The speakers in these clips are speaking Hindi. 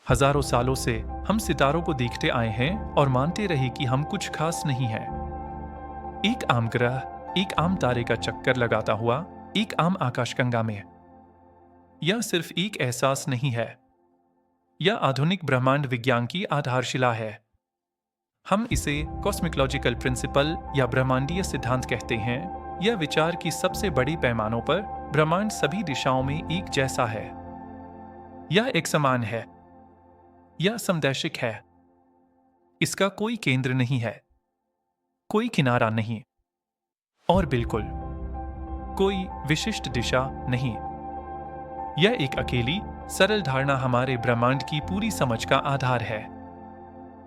हजारों सालों से हम सितारों को देखते आए हैं और मानते रहे कि हम कुछ खास नहीं हैं। एक आम ग्रह, एक आम तारे का चक्कर लगाता हुआ एक आम आकाशगंगा में। यह सिर्फ एक एहसास नहीं है, यह आधुनिक ब्रह्मांड विज्ञान की आधारशिला है। हम इसे कॉस्मिकोलॉजिकल प्रिंसिपल या ब्रह्मांडीय सिद्धांत कहते हैं। यह विचार कि सबसे बड़े पैमानों पर ब्रह्मांड सभी दिशाओं में एक जैसा है। यह एक समान है, यह समदैशिक है। इसका कोई केंद्र नहीं है, कोई किनारा नहीं, और बिल्कुल कोई विशिष्ट दिशा नहीं। यह एक अकेली सरल धारणा हमारे ब्रह्मांड की पूरी समझ का आधार है।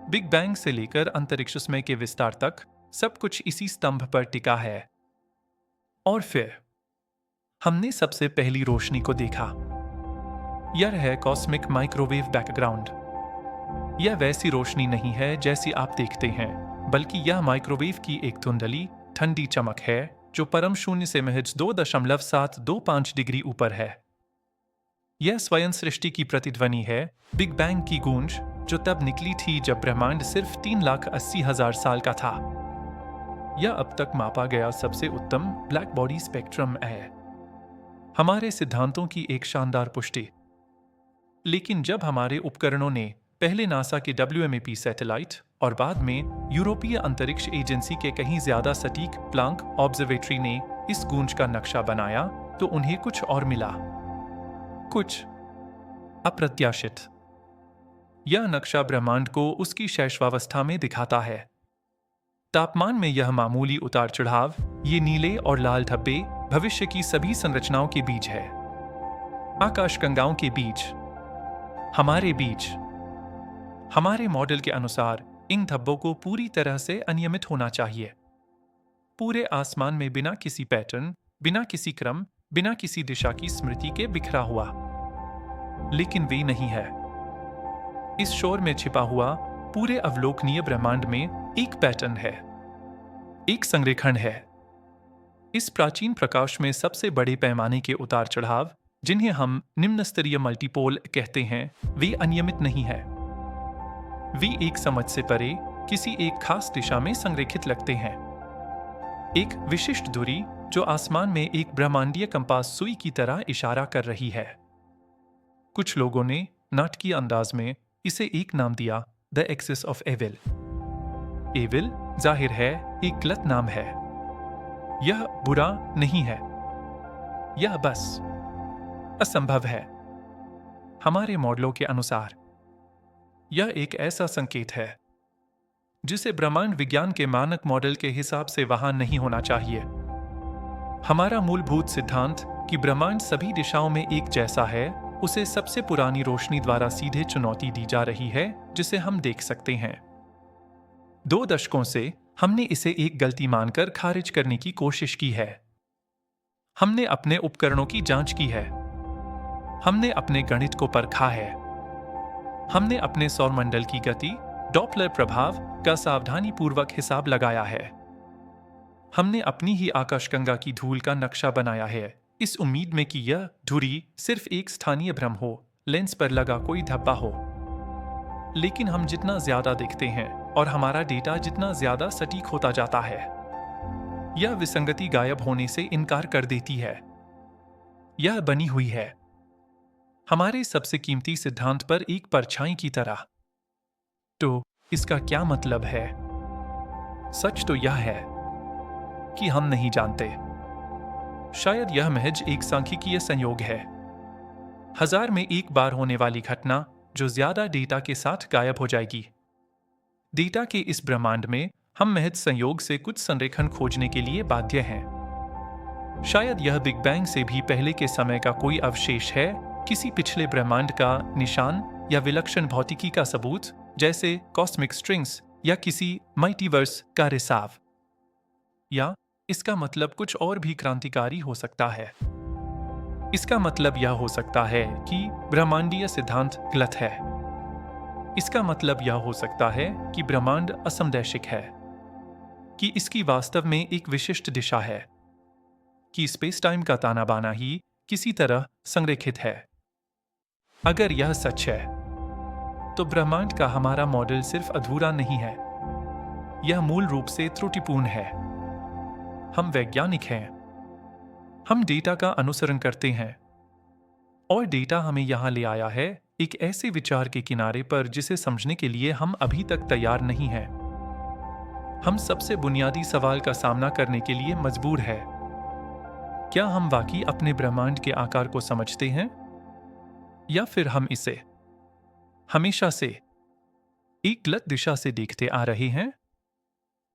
बिग बैंग से लेकर अंतरिक्षमय के विस्तार तक सब कुछ इसी स्तंभ पर टिका है। और फिर हमने सबसे पहली रोशनी को देखा। यह है कॉस्मिक माइक्रोवेव बैकग्राउंड। यह वैसी रोशनी नहीं है जैसी आप देखते हैं, बल्कि यह माइक्रोवेव की एक धुंधली ठंडी चमक है जो परम शून्य से महज 2.725 डिग्री ऊपर है। यह स्वयं सृष्टि की प्रतिध्वनि है, बिग बैंग की गूंज, जो तब निकली थी जब ब्रह्मांड सिर्फ 3,80,000 साल का था। यह अब तक मापा गया सबसे उत्तम ब्लैक बॉडी स्पेक्ट्रम है, हमारे सिद्धांतों की एक शानदार पुष्टि। लेकिन जब हमारे उपकरणों ने पहले नासा के WMAP सैटेलाइट और बाद में यूरोपीय अंतरिक्ष एजेंसी के कहीं ज्यादा सटीक प्लांक ऑब्जर्वेटरी ने इस गूंज का नक्शा बनाया, तो उन्हें कुछ और मिला, कुछ अप्रत्याशित। यह नक्शा ब्रह्मांड को उसकी शैशवावस्था में दिखाता है। तापमान में यह मामूली उतार चढ़ाव, ये नीले और लाल धब्बे भविष्य की सभी संरचनाओं के बीच है। आकाशगंगाओं के बीच, हमारे बीच। हमारे मॉडल के अनुसार इन धब्बों को पूरी तरह से अनियमित होना चाहिए, पूरे आसमान में बिना किसी पैटर्न, बिना किसी क्रम, बिना किसी दिशा की स्मृति के बिखरा हुआ। लेकिन वे नहीं है। इस शोर में छिपा हुआ पूरे अवलोकनीय ब्रह्मांड में एक पैटर्न है, एक संरेखण है। इस प्राचीन प्रकाश में सबसे बड़े पैमाने के उतार चढ़ाव, जिन्हें हम निम्न स्तरीय मल्टीपोल कहते हैं, वे अनियमित नहीं है। वे एक समझ से परे किसी एक खास दिशा में संरेखित लगते हैं। एक विशिष्ट धुरी जो आसमान में एक ब्रह्मांडीय कंपास सुई की तरह इशारा कर रही है। कुछ लोगों ने नाटकीय अंदाज में इसे एक नाम दिया, the axis of evil. Evil जाहिर है एक गलत नाम है। यह बुरा नहीं है, यह बस असंभव है। हमारे मॉडलों के अनुसार यह एक ऐसा संकेत है जिसे ब्रह्मांड विज्ञान के मानक मॉडल के हिसाब से वहां नहीं होना चाहिए। हमारा मूलभूत सिद्धांत कि ब्रह्मांड सभी दिशाओं में एक जैसा है, उसे सबसे पुरानी रोशनी द्वारा सीधे चुनौती दी जा रही है, जिसे हम देख सकते हैं। 2 दशकों से हमने इसे एक गलती मानकर खारिज करने की कोशिश की है। हमने अपने उपकरणों की जांच की है, हमने अपने गणित को परखा है, हमने अपने सौरमंडल की गति, डॉपलर प्रभाव का सावधानीपूर्वक हिसाब लगाया है। हमने अपनी ही आकाशगंगा की धूल का नक्शा बनाया है, इस उम्मीद में कि यह धुरी सिर्फ एक स्थानीय भ्रम हो, लेंस पर लगा कोई धब्बा हो। लेकिन हम जितना ज्यादा देखते हैं और हमारा डेटा जितना ज्यादा सटीक होता जाता है, यह विसंगति गायब होने से इनकार कर देती है। यह बनी हुई है हमारे सबसे कीमती सिद्धांत पर एक परछाई की तरह। तो इसका क्या मतलब है? सच तो यह है कि हम नहीं जानते। शायद यह महज एक सांख्यिकीय संयोग है, 1000 में एक बार होने वाली घटना जो ज्यादा डेटा के साथ गायब हो जाएगी। डेटा के इस ब्रह्मांड में हम महज संयोग से कुछ संरेखण खोजने के लिए बाध्य हैं। शायद यह बिग बैंग से भी पहले के समय का कोई अवशेष है, किसी पिछले ब्रह्मांड का निशान या विलक्षण भौतिकी का सबूत, जैसे कॉस्मिक स्ट्रिंग्स या किसी मल्टीवर्स का रिसाव। या इसका मतलब कुछ और भी क्रांतिकारी हो सकता है। इसका मतलब यह हो सकता है कि ब्रह्मांडीय सिद्धांत गलत है। इसका मतलब यह हो सकता है कि ब्रह्मांड असमदैशिक है, कि इसकी वास्तव में एक विशिष्ट दिशा है, कि स्पेस टाइम का ताना बाना ही किसी तरह संरेखित है। अगर यह सच है, तो ब्रह्मांड का हमारा मॉडल सिर्फ अधूरा नहीं है, यह मूल रूप से त्रुटिपूर्ण है। हम वैज्ञानिक हैं, हम डेटा का अनुसरण करते हैं, और डेटा हमें यहां ले आया है एक ऐसे विचार के किनारे पर जिसे समझने के लिए हम अभी तक तैयार नहीं हैं। हम सबसे बुनियादी सवाल का सामना करने के लिए मजबूर हैं। क्या हम वाकई अपने ब्रह्मांड के आकार को समझते हैं, या फिर हम इसे हमेशा से एक गलत दिशा से देखते आ रहे हैं?